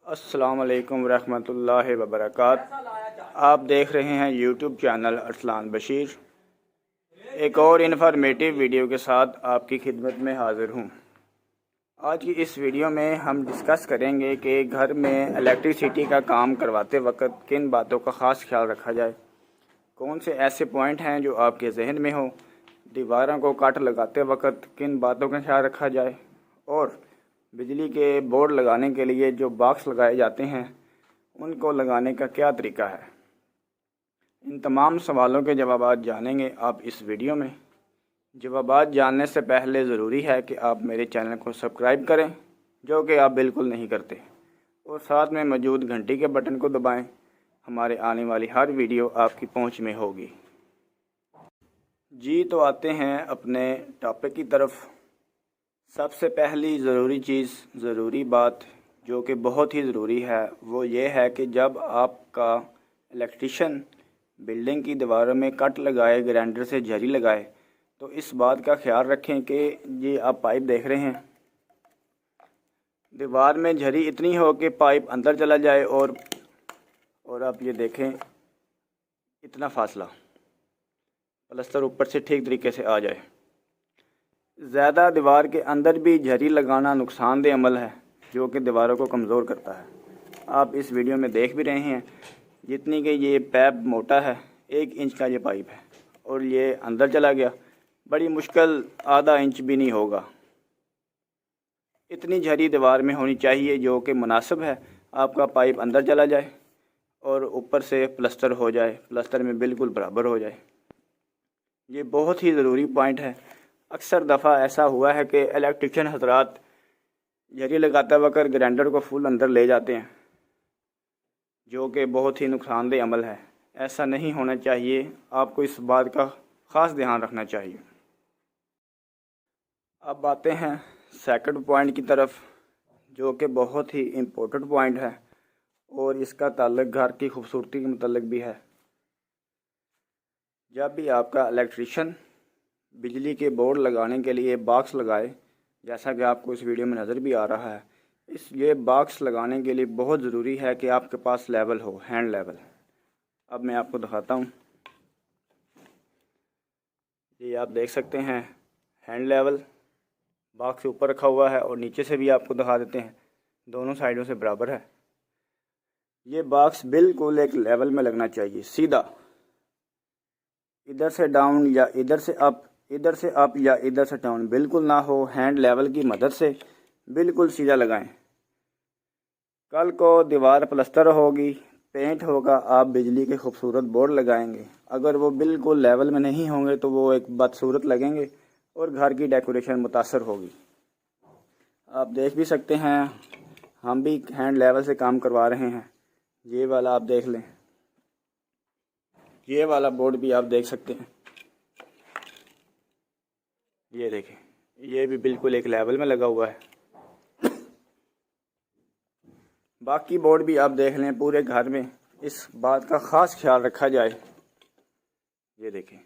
السلام علیکم ورحمۃ اللہ وبرکاتہ۔ آپ دیکھ رہے ہیں یوٹیوب چینل ارسلان بشیر۔ ایک اور انفارمیٹیو ویڈیو کے ساتھ آپ کی خدمت میں حاضر ہوں۔ آج کی اس ویڈیو میں ہم ڈسکس کریں گے کہ گھر میں الیکٹریسٹی کا کام کرواتے وقت کن باتوں کا خاص خیال رکھا جائے، کون سے ایسے پوائنٹ ہیں جو آپ کے ذہن میں ہوں، دیواروں کو کٹ لگاتے وقت کن باتوں کا خیال رکھا جائے، اور بجلی کے بورڈ لگانے کے لیے جو باکس لگائے جاتے ہیں ان کو لگانے کا کیا طریقہ ہے۔ ان تمام سوالوں کے جوابات جانیں گے آپ اس ویڈیو میں۔ جوابات جاننے سے پہلے ضروری ہے کہ آپ میرے چینل کو سبسکرائب کریں، جو کہ آپ بالکل نہیں کرتے، اور ساتھ میں موجود گھنٹی کے بٹن کو دبائیں۔ ہمارے آنے والی ہر ویڈیو آپ کی پہنچ میں ہوگی۔ جی تو آتے ہیں اپنے ٹاپک کی طرف۔ سب سے پہلی ضروری بات جو کہ بہت ہی ضروری ہے وہ یہ ہے کہ جب آپ کا الیکٹریشین بلڈنگ کی دیواروں میں کٹ لگائے، گرائنڈر سے جھری لگائے، تو اس بات کا خیال رکھیں کہ یہ آپ پائپ دیکھ رہے ہیں، دیوار میں جھری اتنی ہو کہ پائپ اندر چلا جائے، اور آپ یہ دیکھیں اتنا فاصلہ، پلستر اوپر سے ٹھیک طریقے سے آ جائے۔ زیادہ دیوار کے اندر بھی جھری لگانا نقصان دہ عمل ہے جو کہ دیواروں کو کمزور کرتا ہے۔ آپ اس ویڈیو میں دیکھ بھی رہے ہیں جتنی کہ یہ پائپ موٹا ہے، 1 انچ کا یہ پائپ ہے، اور یہ اندر چلا گیا، بڑی مشکل آدھا انچ بھی نہیں ہوگا۔ اتنی جھری دیوار میں ہونی چاہیے جو کہ مناسب ہے، آپ کا پائپ اندر چلا جائے اور اوپر سے پلستر ہو جائے، پلستر میں بالکل برابر ہو جائے۔ یہ بہت ہی ضروری پوائنٹ ہے۔ اکثر دفعہ ایسا ہوا ہے کہ الیکٹریشین حضرات جھری لگاتے وقت گرائنڈر کو فل اندر لے جاتے ہیں، جو کہ بہت ہی نقصان دہ عمل ہے۔ ایسا نہیں ہونا چاہیے، آپ کو اس بات کا خاص دھیان رکھنا چاہیے۔ اب آتے ہیں سیکنڈ پوائنٹ کی طرف، جو کہ بہت ہی امپورٹنٹ پوائنٹ ہے، اور اس کا تعلق گھر کی خوبصورتی کے متعلق بھی ہے۔ جب بھی آپ کا الیکٹریشین بجلی کے بورڈ لگانے کے لیے باکس لگائے، جیسا کہ آپ کو اس ویڈیو میں نظر بھی آ رہا ہے، یہ باکس لگانے کے لیے بہت ضروری ہے کہ آپ کے پاس لیول ہو، ہینڈ لیول۔ اب میں آپ کو دکھاتا ہوں، یہ آپ دیکھ سکتے ہیں ہینڈ لیول، باکس اوپر رکھا ہوا ہے، اور نیچے سے بھی آپ کو دکھا دیتے ہیں، دونوں سائڈوں سے برابر ہے۔ یہ باکس بالکل ایک لیول میں لگنا چاہیے، سیدھا، ادھر سے ڈاؤن یا ادھر سے اپ، ادھر سے اپ یا ادھر سے ڈاؤن بالکل نہ ہو۔ ہینڈ لیول کی مدد سے بالکل سیدھا لگائیں۔ کل کو دیوار پلستر ہوگی، پینٹ ہوگا، آپ بجلی کے خوبصورت بورڈ لگائیں گے، اگر وہ بالکل لیول میں نہیں ہوں گے تو وہ ایک بدصورت لگیں گے اور گھر کی ڈیکوریشن متاثر ہوگی۔ آپ دیکھ بھی سکتے ہیں، ہم بھی ہینڈ لیول سے کام کروا رہے ہیں۔ یہ والا آپ دیکھ لیں، یہ والا بورڈ بھی آپ دیکھ سکتے ہیں، یہ دیکھیں، یہ بھی بالکل ایک لیول میں لگا ہوا ہے۔ باقی بورڈ بھی آپ دیکھ لیں، پورے گھر میں اس بات کا خاص خیال رکھا جائے، یہ دیکھیں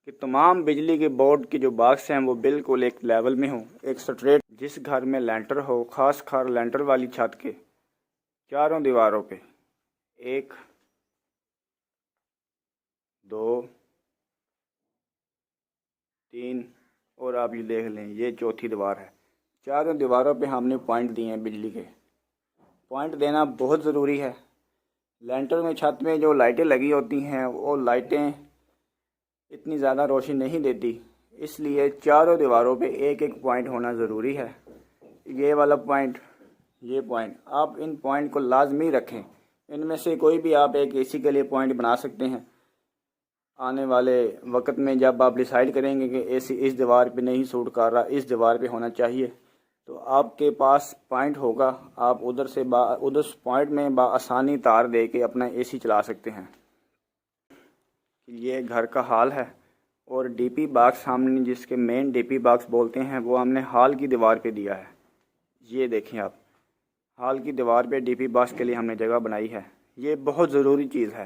کہ تمام بجلی کے بورڈ کے جو باکس ہیں وہ بالکل ایک لیول میں ہوں، ایک سٹریٹ۔ جس گھر میں لینٹر ہو، خاص کر لینٹر والی چھت کے چاروں دیواروں پہ 1 2 3، اور آپ یہ دیکھ لیں یہ چوتھی دیوار ہے، چاروں دیواروں پہ ہم نے پوائنٹ دیے ہیں بجلی کے۔ پوائنٹ دینا بہت ضروری ہے۔ لینٹر میں، چھت میں جو لائٹیں لگی ہوتی ہیں وہ لائٹیں اتنی زیادہ روشنی نہیں دیتی، اس لیے چاروں دیواروں پہ 1 پوائنٹ ہونا ضروری ہے۔ یہ والا پوائنٹ، یہ پوائنٹ، آپ ان پوائنٹ کو لازمی رکھیں۔ ان میں سے کوئی بھی آپ ایک اے سی کے لیے پوائنٹ بنا سکتے ہیں۔ آنے والے وقت میں جب آپ ڈیسائیڈ کریں گے کہ اے سی اس دیوار پہ نہیں سوٹ کر رہا، اس دیوار پہ ہونا چاہیے، تو آپ کے پاس پوائنٹ ہوگا، آپ ادھر پوائنٹ میں بآسانی تار دے کے اپنا اے سی چلا سکتے ہیں۔ یہ گھر کا حال ہے، اور ڈی پی باکس ہم نے جس کے مین ڈی پی باکس بولتے ہیں وہ ہم نے ہال کی دیوار پہ دیا ہے۔ یہ دیکھیں آپ، ہال کی دیوار پہ ڈی پی باکس کے لیے ہم نے جگہ بنائی ہے۔ یہ بہت ضروری چیز ہے۔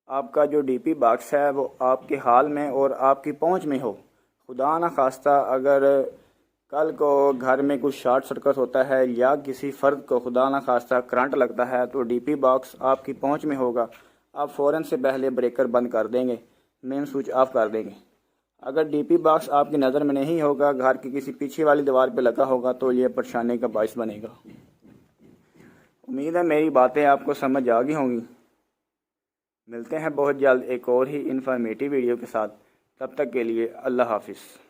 آپ کا جو ڈی پی باکس ہے وہ آپ کے ہال میں اور آپ کی پہنچ میں ہو۔ خدا نہ خواستہ اگر کل کو گھر میں کچھ شارٹ سرکٹ ہوتا ہے یا کسی فرد کو خدا نہ خواستہ کرنٹ لگتا ہے تو ڈی پی باکس آپ کی پہنچ میں ہوگا، آپ فوراً سے پہلے بریکر بند کر دیں گے، مین سوئچ آف کر دیں گے۔ اگر ڈی پی باکس آپ کی نظر میں نہیں ہوگا، گھر کی کسی پیچھے والی دیوار پہ لگا ہوگا تو یہ پریشانی کا باعث بنے گا۔ امید ہے میری باتیں آپ کو سمجھ آ گئی ہوں گی۔ ملتے ہیں بہت جلد ایک اور ہی انفارمیٹیو ویڈیو کے ساتھ، تب تک کے لیے اللہ حافظ۔